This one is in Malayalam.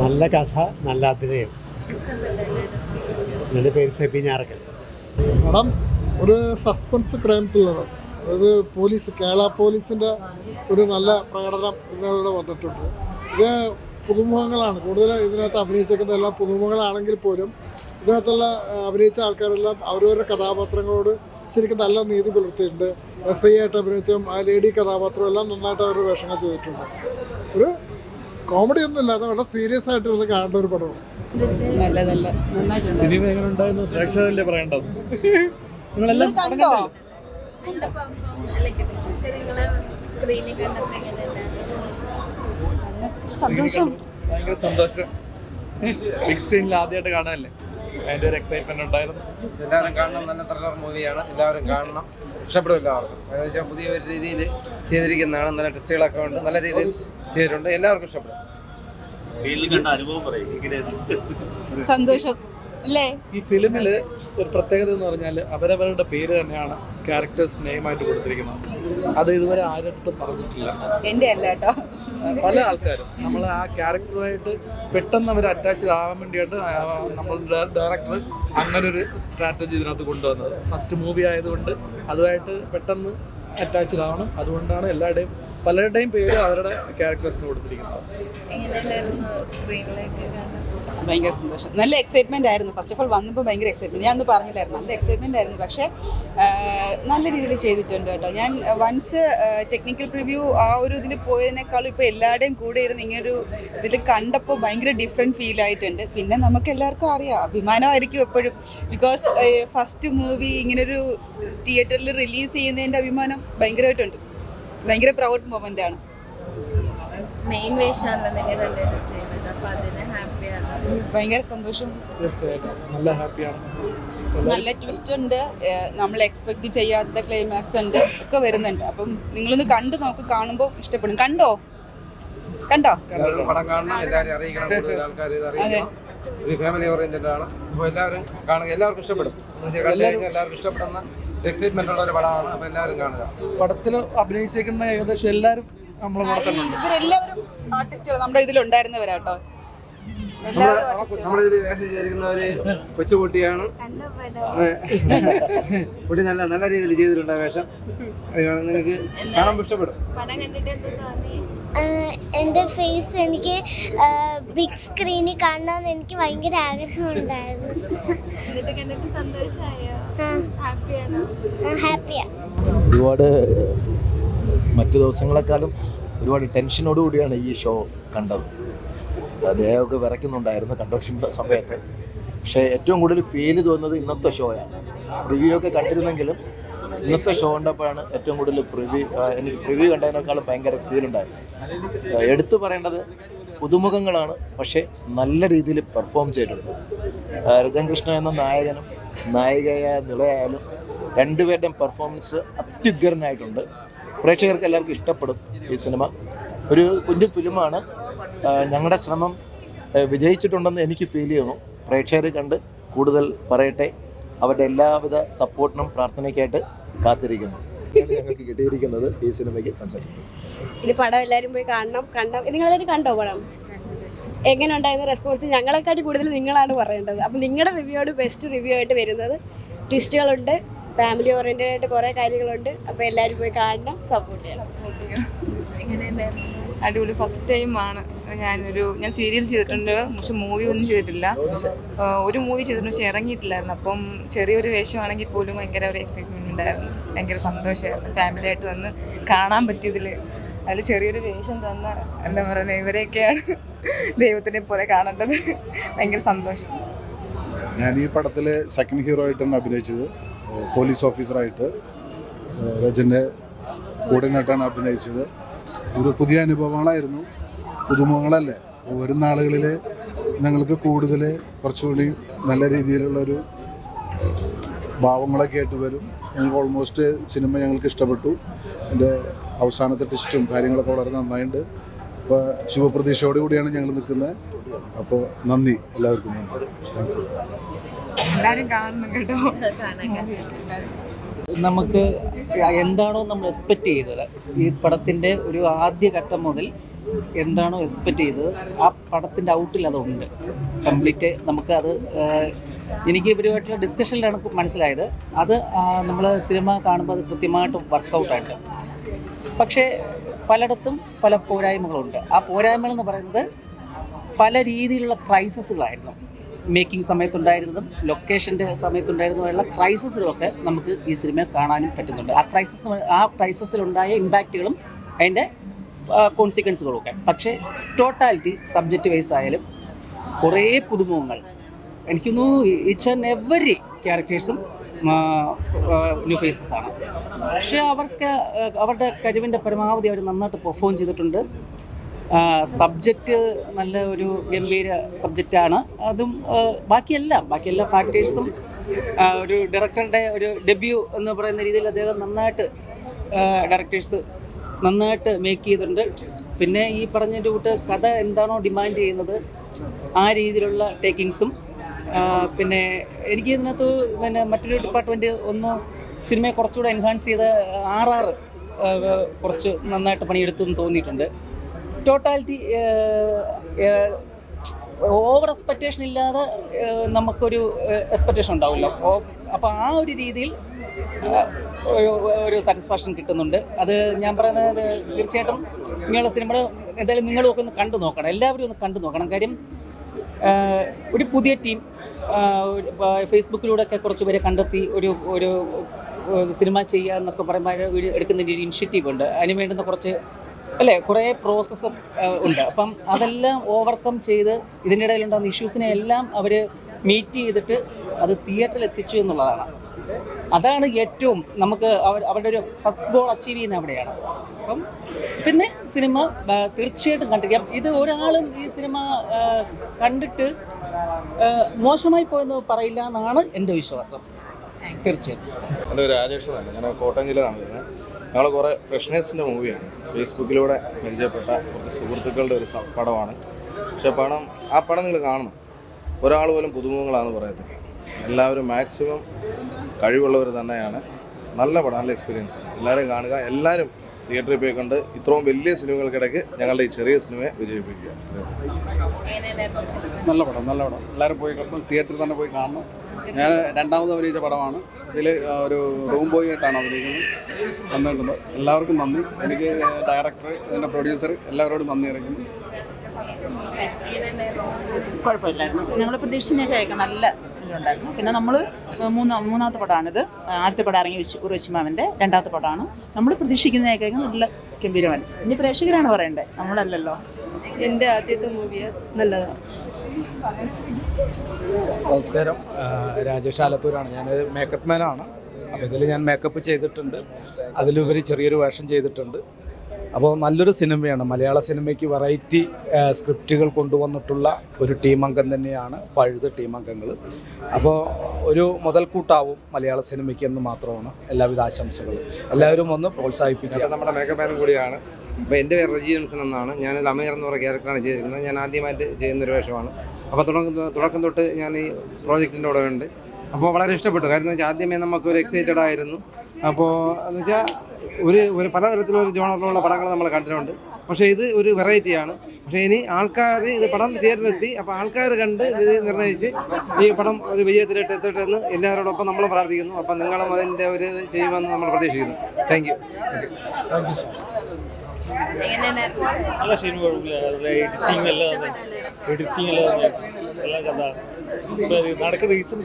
നല്ല കഥ, നല്ല അഭിനയം. എൻ്റെ പേര് സെബി ഞാറക്കൽ. പടം ഒരു സസ്പെൻസ് ക്രൈം ത്രില്ലർ. ഒരു കേരള പോലീസിൻ്റെ ഒരു നല്ല പ്രകടനം ഇതിനകത്ത് വന്നിട്ടുണ്ട്. ഇത് പുതുമുഖങ്ങളാണ് കൂടുതൽ ഇതിനകത്ത് അഭിനയിച്ചേക്കുന്നത്. എല്ലാം പുതുമുഖങ്ങളാണെങ്കിൽ പോലും ഇതിനകത്തുള്ള അഭിനയിച്ച ആൾക്കാരെല്ലാം അവരവരുടെ കഥാപാത്രങ്ങളോട് ശരിക്കും നല്ല നീതി പുലർത്തിയിട്ടുണ്ട്. SI ആയിട്ട് അഭിനയിച്ചും ആ ലേഡി കഥാപാത്രം എല്ലാം നന്നായിട്ട് അവർ വേഷങ്ങൾ ചെയ്തിട്ടുണ്ട്. ഒരു കോമഡി ഒന്നും ഇല്ലാതെ വളരെ സീരിയസ് ആയിട്ട് ഇരുന്ന് കാണേണ്ട ഒരു പടമാണ്. സിനിമ എങ്ങനെ ഉണ്ടായിരുന്നു പ്രേക്ഷകരല്ലേ പറയേണ്ടത്. നിങ്ങളെല്ലാം സന്തോഷം, ഭയങ്കര സന്തോഷം. ബിഗ് സ്ക്രീനിൽ ആദ്യമായിട്ട് കാണാനല്ലേ, അതിൻ്റെ ഒരു എക്സൈറ്റ്മെന്റ് ഉണ്ടായിരുന്നു. എല്ലാവരും കാണണം. നല്ല ത്രില്ലർ മൂവിയാണ്, എല്ലാവരും കാണണം. ഇഷ്ടപ്പെടും എല്ലാവർക്കും. അതെന്ന് വെച്ചാൽ പുതിയ ഒരു രീതിയിൽ ചെയ്തിരിക്കുന്നതാണ്. നല്ല ടെസ്റ്റുകളൊക്കെ ഉണ്ട്, നല്ല രീതിയിൽ ചെയ്തിട്ടുണ്ട്. എല്ലാവർക്കും ഇഷ്ടപ്പെടും. സന്തോഷം അല്ലേ. ഈ ഫിലിമില് ഒരു പ്രത്യേകത എന്ന് പറഞ്ഞാൽ അവരവരുടെ പേര് തന്നെയാണ് ക്യാരക്ടേഴ്സ് നെയിമായിട്ട് കൊടുത്തിരിക്കുന്നത്. അത് ഇതുവരെ ആരുടെ പറഞ്ഞിട്ടില്ല. എൻ്റെ അല്ല കേട്ടോ, പല ആൾക്കാരും നമ്മൾ ആ ക്യാരക്ടറുമായിട്ട് പെട്ടെന്ന് അവർ അറ്റാച്ച് ആവാൻ വേണ്ടിയിട്ട് നമ്മൾ ഡയറക്ടർ അങ്ങനൊരു സ്ട്രാറ്റജി ഇതിനകത്ത് കൊണ്ടുവന്നത്. ഫസ്റ്റ് മൂവി ആയതുകൊണ്ട് അതുമായിട്ട് പെട്ടെന്ന് അറ്റാച്ച്ഡ് ആവണം. അതുകൊണ്ടാണ് പലരുടെയും പേര് അവരുടെ ക്യാരക്ടേഴ്സിന് കൊടുത്തിരിക്കുന്നത്. ഭയങ്കര സന്തോഷം, നല്ല എക്സൈറ്റ്മെന്റ് ആയിരുന്നു. ഫസ്റ്റ് ഓഫ് ഓൾ വന്നപ്പോൾ ഭയങ്കര എക്സൈറ്റ്മെന്റ്, ഞാൻ ഒന്നും പറഞ്ഞില്ലായിരുന്നു, നല്ല എക്സൈറ്റ്മെന്റ് ആയിരുന്നു. പക്ഷേ നല്ല രീതിയിൽ ചെയ്തിട്ടുണ്ട് കേട്ടോ. ഞാൻ വൺസ് ടെക്നിക്കൽ പ്രിവ്യൂ ആ ഒരു ഇതിൽ പോയതിനേക്കാളും ഇപ്പോൾ എല്ലാവരുടെയും കൂടെ ഇരുന്ന് ഇങ്ങനൊരു ഇതിൽ കണ്ടപ്പോൾ ഭയങ്കര ഡിഫറെൻറ്റ് ഫീൽ ആയിട്ടുണ്ട്. പിന്നെ നമുക്ക് എല്ലാവർക്കും അറിയാം, അഭിമാനമായിരിക്കും എപ്പോഴും. ബിക്കോസ് ഫസ്റ്റ് മൂവി ഇങ്ങനൊരു തിയേറ്ററിൽ റിലീസ് ചെയ്യുന്നതിൻ്റെ അഭിമാനം ഭയങ്കരമായിട്ടുണ്ട്. ഭയങ്കര പ്രൗഡ് മൊമെൻ്റ് ആണ്. മെയിൻ വേഷമാണല്ലോ നിങ്ങൾ രണ്ടുപേരും ചെയ്യുന്നത്, അപ്പോൾ അതിന് ഹാപ്പിയാണ്. ഭയങ്കര സന്തോഷം, തീർച്ചയായിട്ടും നല്ല ഹാപ്പിയാണ്. നല്ല ട്വിസ്റ്റ് ഉണ്ട്, നമ്മൾ എക്സ്പെക്ട് ചെയ്യാത്ത ക്ലൈമാക്സ് ഉണ്ട്, ഒക്കെ വരുന്നുണ്ട്. അപ്പം നിങ്ങളൊന്ന് കണ്ടു നോക്ക്, കാണുമ്പോൾ ഇഷ്ടപ്പെടും. കണ്ടോ പടം കാണണം, എല്ലാവരും അറിയിക്കണം, കൂടുതൽ ആൾക്കാർ ഇത് അറിയിക്കണം. ഒരു ഫാമിലി ഓറിയന്റഡ് ആണ്. അപ്പോൾ എല്ലാവരും കാണുക, എല്ലാവർക്കും ഇഷ്ടപ്പെടും. എല്ലാവർക്കും ഇഷ്ടപ്പെടുന്ന എക്സൈറ്റ്മെന്റ് ഉള്ള ഒരു പടമാണ്. അപ്പോൾ എല്ലാവരും കാണുക. പടത്തിൽ അഭിനയിച്ചേക്കുന്ന ഏകദേശം എല്ലാവരും നമ്മളെ നടക്കുന്നുണ്ട്. ഇവരെല്ലാവരും ആർട്ടിസ്റ്റുകൾ നമ്മുടെ ഇതിലുണ്ടായിരുന്നവരാട്ടോ. നമ്മുടെ ഇതിൽ വേഷം ചെയ്തിരിക്കുന്ന ഒരു കൊച്ചുകുട്ടിയാണ്. കുട്ടി നല്ല നല്ല രീതിയിൽ ചെയ്തിട്ടുണ്ട് വേഷം. നിങ്ങൾക്ക് കാണുമ്പോൾ ഇഷ്ടപ്പെടും. എൻ്റെ ഫേസ് എനിക്ക് ബിഗ് സ്ക്രീനിൽ കാണണമെന്ന് എനിക്ക് ഭയങ്കര ആഗ്രഹമുണ്ടായിരുന്നു. ഹാപ്പിയാണ്. ഒരുപാട് മറ്റു ദിവസങ്ങളെക്കാളും ഒരുപാട് ടെൻഷനോടുകൂടിയാണ് ഈ ഷോ കണ്ടത്. ദേഹമൊക്കെ വിറയ്ക്കുന്നുണ്ടായിരുന്നു കണ്ടുകൊണ്ടിരുന്ന സമയത്ത്. പക്ഷേ ഏറ്റവും കൂടുതൽ ഫീൽ തോന്നുന്നത് ഇന്നത്തെ ഷോയാണ്. പ്രിവ്യൂ ഒക്കെ കണ്ടിരുന്നെങ്കിലും ഇന്നത്തെ ഷോ കണ്ടപ്പോഴാണ് ഏറ്റവും കൂടുതൽ എനിക്ക് പ്രിവ്യൂ കണ്ടതിനേക്കാളും ഭയങ്കര ഫീലുണ്ടായിരുന്നു. എടുത്തു പറയേണ്ടത് പുതുമുഖങ്ങളാണ്, പക്ഷേ നല്ല രീതിയിൽ പെർഫോം ചെയ്തിട്ടുണ്ട്. രജൻ കൃഷ്ണ എന്ന നായകനും നായികയായ നിളയായാലും രണ്ടുപേരുടെയും പെർഫോമൻസ് അത്യുഗ്രനായിട്ടുണ്ട്. പ്രേക്ഷകർക്ക് എല്ലാവർക്കും ഇഷ്ടപ്പെടും ഈ സിനിമ. ഒരു കുഞ്ഞു ഫിലിമാണ്. ഞങ്ങളുടെ ശ്രമം വിജയിച്ചിട്ടുണ്ടെന്ന് എനിക്ക് ഫീൽ ചെയ്യുന്നു. പ്രേക്ഷകർ കണ്ട് കൂടുതൽ പറയട്ടെ. അവരുടെ എല്ലാവിധ സപ്പോർട്ടിനും പ്രാർത്ഥനയ്ക്കായിട്ട് കാത്തിരിക്കുന്നു. ഞങ്ങൾക്ക് കിട്ടിയിരിക്കുന്നത് ഈ സിനിമയ്ക്ക് സംസാരിക്കും. ഇത് പടം എല്ലാവരും പോയി കാണണം. നിങ്ങളെല്ലാവരും കണ്ടോ പടം? എങ്ങനെ ഉണ്ടായിരുന്ന റെസ്പോൺസ്? ഞങ്ങളെക്കാട്ടി കൂടുതൽ നിങ്ങളാണ് പറയേണ്ടത്. അപ്പം നിങ്ങളുടെ റിവ്യൂയോട് ബെസ്റ്റ് റിവ്യൂ ആയിട്ട് വരുന്നത്. ട്വിസ്റ്റുകളുണ്ട്, ഫാമിലി ഓറിയൻറ്റഡ് ആയിട്ട് കുറേ കാര്യങ്ങളുണ്ട്. അപ്പോൾ എല്ലാവരും പോയി കാണണം, സപ്പോർട്ട് ചെയ്യണം. അടിപൊളി. ഫസ്റ്റ് ടൈമാണ് ഞാൻ സീരിയൽ ചെയ്തിട്ടുണ്ട്, പക്ഷെ മൂവി ഒന്നും ചെയ്തിട്ടില്ല. ഒരു മൂവി ചെയ്തിട്ടുണ്ട്, പക്ഷെ ഇറങ്ങിയിട്ടില്ലായിരുന്നു. അപ്പം ചെറിയൊരു വേഷമാണെങ്കിൽ പോലും ഭയങ്കര ഒരു എക്സൈറ്റ്മെൻറ്റ് ഉണ്ടായിരുന്നു. ഭയങ്കര സന്തോഷമായിരുന്നു ഫാമിലിയായിട്ട് വന്ന് കാണാൻ പറ്റിയതിൽ. അതിൽ ചെറിയൊരു വേഷം തന്ന എന്താ പറയുന്നത്, ഇവരെയൊക്കെയാണ് ദൈവത്തിനെ പോലെ കാണേണ്ടത്. ഭയങ്കര സന്തോഷം. ഞാൻ ഈ പടത്തിൽ സെക്കൻഡ് ഹീറോ ആയിട്ടാണ് അഭിനയിച്ചത്. പോലീസ് ഓഫീസറായിട്ട് രജൻ്റെ കൂടെ നിന്നിട്ടാണ് അഭിനയിച്ചത്. ഒരു പുതിയ അനുഭവങ്ങളായിരുന്നു. പുതുമുഖങ്ങളല്ലേ, വരുന്ന ആളുകളിൽ ഞങ്ങൾക്ക് കൂടുതൽ കുറച്ചുകൂടി നല്ല രീതിയിലുള്ളൊരു ഭാവങ്ങളൊക്കെ ആയിട്ട് വരും. ഞങ്ങൾക്ക് ഓൾമോസ്റ്റ് സിനിമ ഞങ്ങൾക്ക് ഇഷ്ടപ്പെട്ടു. എൻ്റെ അവസാനത്തെ ടെസ്റ്റും കാര്യങ്ങളൊക്കെ വളരെ നന്നായിട്ടുണ്ട്. അപ്പോൾ ശുഭപ്രതീക്ഷയോടുകൂടിയാണ് ഞങ്ങൾ നിൽക്കുന്നത്. അപ്പോൾ നന്ദി എല്ലാവർക്കും. Thank you. എല്ലാവരും കാണണം കേട്ടോ. നമുക്ക് എന്താണോ നമ്മൾ എക്സ്പെക്റ്റ് ചെയ്തത്, ഈ പടത്തിൻ്റെ ഒരു ആദ്യ ഘട്ടം മുതൽ എന്താണോ എക്സ്പെക്റ്റ് ചെയ്തത് ആ പടത്തിൻ്റെ ഔട്ടിൽ അതുണ്ട് കംപ്ലീറ്റ്. നമുക്ക് അത് എനിക്ക് ഇവരുമായിട്ടുള്ള ഡിസ്കഷനിലാണ് മനസ്സിലായത്. അത് നമ്മൾ സിനിമ കാണുമ്പോൾ അത് കൃത്യമായിട്ടും വർക്കൗട്ടായിട്ട്. പക്ഷേ പലയിടത്തും പല പോരായ്മകളുണ്ട്. ആ പോരായ്മകളെന്ന് പറയുന്നത് പല രീതിയിലുള്ള ക്രൈസിസുകളായിരുന്നു. മേക്കിംഗ് സമയത്തുണ്ടായിരുന്നതും ലൊക്കേഷൻ്റെ സമയത്തുണ്ടായിരുന്നതുമുള്ള ക്രൈസിസുകളൊക്കെ നമുക്ക് ഈ സിനിമ കാണാനും പറ്റുന്നുണ്ട്. ആ ക്രൈസിസിലുണ്ടായ ഇമ്പാക്റ്റുകളും അതിൻ്റെ കോൺസിക്വൻസുകളൊക്കെ. പക്ഷേ ടോട്ടാലിറ്റി സബ്ജക്റ്റ് വൈസ് ആയാലും കുറേ പുതുമുഖങ്ങൾ എനിക്കൊന്നു ഈച്ച് ആൻഡ് എവരി ക്യാരക്ടേഴ്സും ന്യൂ ഫേസസ് ആണ്. പക്ഷേ അവരുടെ കഴിവിൻ്റെ പരമാവധി അവർ നന്നായിട്ട് പെർഫോം ചെയ്തിട്ടുണ്ട്. സബ്ജക്റ്റ് നല്ല ഒരു ഗംഭീര സബ്ജക്റ്റാണ്. അതും ബാക്കി എല്ലാ ഫാക്ടേഴ്സും ഒരു ഡയറക്ടറുടെ ഒരു ഡെബ്യൂ എന്ന് പറയുന്ന രീതിയിൽ അദ്ദേഹം നന്നായിട്ട് ഡയറക്ടേഴ്സ് നന്നായിട്ട് മേക്ക് ചെയ്തിട്ടുണ്ട്. പിന്നെ ഈ പറഞ്ഞതിൻ്റെ കൂട്ട് കഥ എന്താണോ ഡിമാൻഡ് ചെയ്യുന്നത് ആ രീതിയിലുള്ള ടേക്കിങ്സും പിന്നെ എനിക്ക് ഇതിനകത്ത് പിന്നെ മറ്റൊരു ഡിപ്പാർട്ട്മെൻറ്റ് ഒന്ന് സിനിമയെ കുറച്ചുകൂടെ എൻഹാൻസ് ചെയ്ത് RR കുറച്ച് നന്നായിട്ട് പണിയെടുത്തെന്ന് തോന്നിയിട്ടുണ്ട്. ടോട്ടാലിറ്റി ഓവർ എക്സ്പെക്റ്റേഷൻ ഇല്ലാതെ നമുക്കൊരു എക്സ്പെക്റ്റേഷൻ ഉണ്ടാവില്ല. അപ്പോൾ ആ ഒരു രീതിയിൽ ഒരു സാറ്റിസ്ഫാക്ഷൻ കിട്ടുന്നുണ്ട്. അത് ഞാൻ പറയുന്നത് തീർച്ചയായിട്ടും ഇങ്ങനെയുള്ള സിനിമകൾ എന്തായാലും നിങ്ങളും ഒക്കെ ഒന്ന് കണ്ടു നോക്കണം, എല്ലാവരും ഒന്ന് കണ്ടു നോക്കണം. കാര്യം ഒരു പുതിയ ടീം ഫേസ്ബുക്കിലൂടെയൊക്കെ കുറച്ച് പേരെ കണ്ടെത്തി ഒരു സിനിമ ചെയ്യുക എന്നൊക്കെ പറയുമ്പോൾ എടുക്കുന്നതിൻ്റെ ഒരു ഇനിഷ്യേറ്റീവ് ഉണ്ട്. അതിന് വേണ്ടുന്ന കുറേ പ്രോസസ്സ് ഉണ്ട്. അപ്പം അതെല്ലാം ഓവർകം ചെയ്ത് ഇതിൻ്റെ ഇടയിലുണ്ടാകുന്ന ഇഷ്യൂസിനെ എല്ലാം അവർ മീറ്റ് ചെയ്തിട്ട് അത് തിയേറ്ററിൽ എത്തിച്ചു എന്നുള്ളതാണ്. അതാണ് ഏറ്റവും നമുക്ക് അവരുടെ ഒരു ഫസ്റ്റ് ഗോൾ അച്ചീവ് ചെയ്യുന്ന അവിടെയാണ്. അപ്പം പിന്നെ സിനിമ തീർച്ചയായിട്ടും കണ്ടിരിക്കാം. ഇത് ഒരാളും ഈ സിനിമ കണ്ടിട്ട് മോശമായി പോയെന്ന് പറയില്ല എന്നാണ് എൻ്റെ വിശ്വാസം. തീർച്ചയായിട്ടും. എൻ്റെ ഒരു രാജേഷ് തന്നെ, ഞാൻ കോട്ടയം ജില്ലയിലാണ് വരുന്നത്. ഞങ്ങൾ കുറേ ഫ്രഷ്നെസ്സിൻ്റെ മൂവിയാണ്. ഫേസ്ബുക്കിലൂടെ പരിചയപ്പെട്ട കുറച്ച് സുഹൃത്തുക്കളുടെ ഒരു പടമാണ്. പക്ഷേ ആ പടം നിങ്ങൾ കാണണം. ഒരാൾ പോലും പുതുമുഖങ്ങളാണെന്ന് പറയത്തില്ല. എല്ലാവരും മാക്സിമം കഴിവുള്ളവർ തന്നെയാണ്. നല്ല പടം, നല്ല എക്സ്പീരിയൻസ് ആണ്. എല്ലാവരും കാണുക. എല്ലാവരും തിയേറ്ററിൽ പോയി കണ്ട് ഇത്രയും വലിയ സിനിമകൾക്കിടയ്ക്ക് ഞങ്ങളുടെ ഈ ചെറിയ സിനിമയെ വിജയിപ്പിക്കുക. നല്ല പടം. എല്ലാവരും പോയി തിയേറ്ററിൽ തന്നെ പോയി കാണണം. ഞാൻ രണ്ടാമത് അഭിനയിച്ച പടമാണ്. ഇതിൽ ഒരു റൂം ബോയ് ആയിട്ടാണ് അഭിനയിക്കുന്നത്. വന്നിട്ടുണ്ട്. എല്ലാവർക്കും നന്ദി. എനിക്ക് ഡയറക്ടർ, ഇതിൻ്റെ പ്രൊഡ്യൂസർ എല്ലാവരോടും നന്ദി അറിയിക്കുന്നു. കുഴപ്പമില്ലായിരുന്നു. ഞങ്ങൾ പ്രതീക്ഷിച്ചതിനേക്കാൾ നല്ല ഉണ്ടായിരുന്നു. പിന്നെ നമ്മൾ മൂന്നാമത്തെ പടമാണിത്. ആദ്യത്തെ പടം ഇറങ്ങി ഉർവശിമാവിൻ്റെ രണ്ടാമത്തെ പടമാണ്. നമ്മൾ പ്രതീക്ഷിക്കുന്നതിനേക്കാൾ നല്ല ഗംഭീരമാണ്. ഇനി പ്രേക്ഷകരാണ് പറയേണ്ടത്, നമ്മളല്ലല്ലോ. എൻ്റെ ആദ്യത്തെ മൂവിയാണ്, നല്ലതാണ്. നമസ്കാരം, രാജേഷ് ആലത്തൂരാണ്. ഞാനൊരു മേക്കപ്പ് മാനാണ്. അപ്പോൾ ഇതിൽ ഞാൻ മേക്കപ്പ് ചെയ്തിട്ടുണ്ട്. അതിലുപരി ചെറിയൊരു വേഷം ചെയ്തിട്ടുണ്ട്. അപ്പോൾ നല്ലൊരു സിനിമയാണ്. മലയാള സിനിമയ്ക്ക് വെറൈറ്റി സ്ക്രിപ്റ്റുകൾ കൊണ്ടുവന്നിട്ടുള്ള ഒരു ടീമംഗം തന്നെയാണ് പഴുത് ടീമംഗങ്ങൾ. അപ്പോൾ ഒരു മുതൽക്കൂട്ടാവും മലയാള സിനിമയ്ക്ക് എന്ന് മാത്രമാണ് എല്ലാവിധ ആശംസകളും. എല്ലാവരും ഒന്ന് പ്രോത്സാഹിപ്പിക്കുക. നമ്മുടെ മേക്കപ്പ് മാനും കൂടിയാണ്. അപ്പോൾ എൻ്റെ പേര് റജി ജോൺസൺ എന്നാണ്. ഞാൻ അമീർ എന്ന് പറയുന്ന ക്യാരക്ടറാണ് ചെയ്തിരിക്കുന്നത്. ഞാൻ ആദ്യമായിട്ട് ചെയ്യുന്നൊരു വേഷമാണ്. അപ്പോൾ തുടക്കം തൊട്ട് ഞാൻ ഈ പ്രോജക്റ്റിൻ്റെ കൂടെ ഉണ്ട്. അപ്പോൾ വളരെ ഇഷ്ടപ്പെട്ടു. കാര്യം എന്ന് വെച്ചാൽ ആദ്യമേ നമുക്കൊരു എക്സൈറ്റഡ് ആയിരുന്നു. അപ്പോൾ എന്ന് വെച്ചാൽ ഒരു പലതരത്തിലുള്ള ജോണറിലുള്ള പടങ്ങൾ നമ്മൾ കണ്ടിട്ടുണ്ട്. പക്ഷേ ഇത് ഒരു വെറൈറ്റിയാണ്. പക്ഷേ ഇനി ആൾക്കാർ ഇത് പടം തിയേറ്ററിലെത്തി. അപ്പോൾ ആൾക്കാർ കണ്ട് ഇത് നിർണ്ണയിച്ച് ഈ പടം ഒരു വിജയത്തിലേക്ക് എത്തട്ടെ എന്ന് എല്ലാവരോടൊപ്പം നമ്മൾ പ്രാർത്ഥിക്കുന്നു. അപ്പം നിങ്ങളും അതിൻ്റെ ഒരു ചെയ്യുമെന്ന് നമ്മൾ പ്രതീക്ഷിക്കുന്നു. Thank you so much. നല്ല സിനിമ, എഡിറ്റിംഗ് എല്ലാം നല്ല കഥ നടക്കുന്ന റീസൺ